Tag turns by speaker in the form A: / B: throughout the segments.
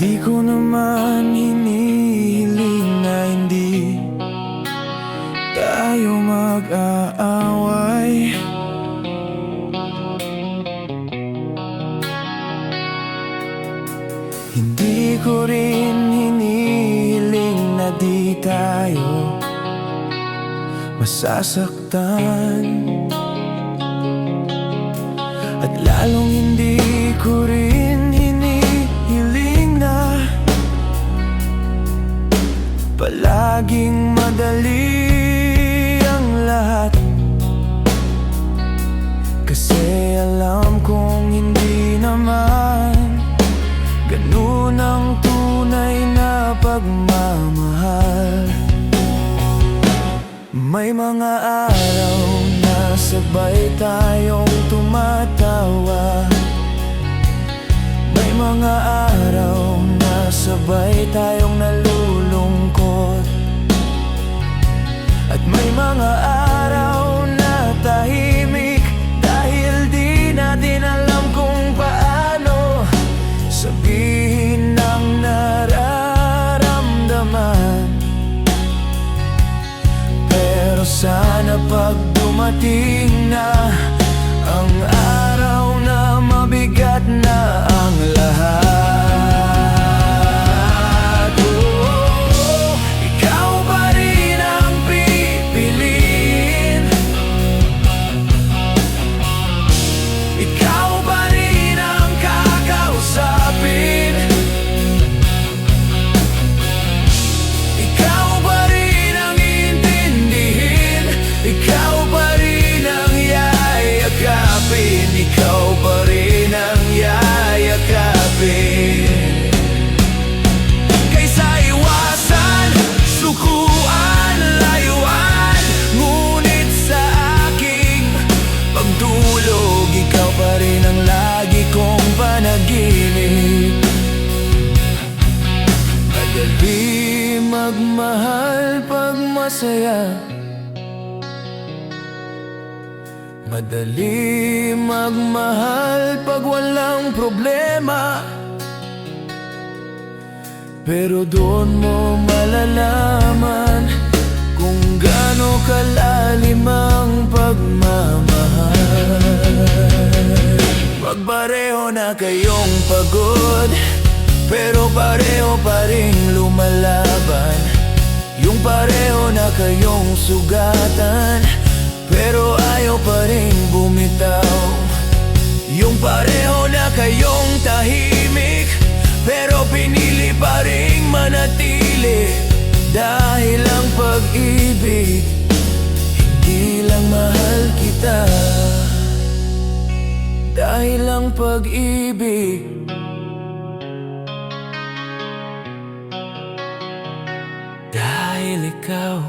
A: Di ko naman hinihiling na hindi tayo mag-aaway. Hindi ko rin hinihiling na di tayo masasaktan. At lalong hindi ko rin hinihiling na palaging madali ang lahat. Kasi alam kong hindi naman ganun ang tunay na pagmamahal. May mga araw na sabay tayong tumatawa. May mga araw na sabay tayong nalulungkot. At may mga araw na tahimik dahil di natin alam kung paano sabihin ang nararamdaman. Pero sana pag dumating na ang araw na mabigat na ang lahat, ikaw pa rin ang pipiliin. Ikaw pa rin ang kakausapin. Ikaw pa rin ang intindihin. Ikaw pa rin ang yayakapin. Ikaw pa rin ang yayakapin. Kaysa iwasan, sukuan, layuan, ngunit sa aking pagdulog, ikaw pa rin ang lagi kong panaginip. Madali magmahal pag masaya. Madali magmahal pag walang problema. Pero doon mo malalaman kung gaano kalalim ang pagmamahal. Pag pareho na kayong pagod, pero pareho pa rin lumalaban. Yung pareho na kayong sugatan, pero ayaw pa rin bumitaw. Yung pareho na kayong tahimik, pero pinili pa rin manatili. Dahil ang pag-ibig, hindi lang mahal kita. Dahil ang pag-ibig, dahil ikaw.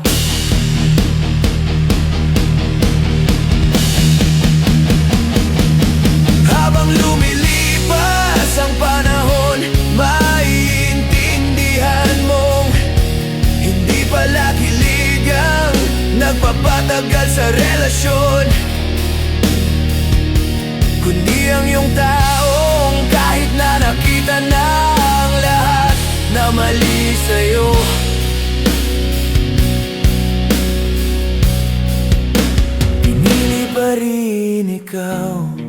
A: Habang lumilipas ang panahon, maiintindihan mong hindi pala kilig ang nagpapatagal sa relasyon, kundi ang iyong taong kahit na nakita na ang lahat na mali sa'yo, pinili pa rin ikaw.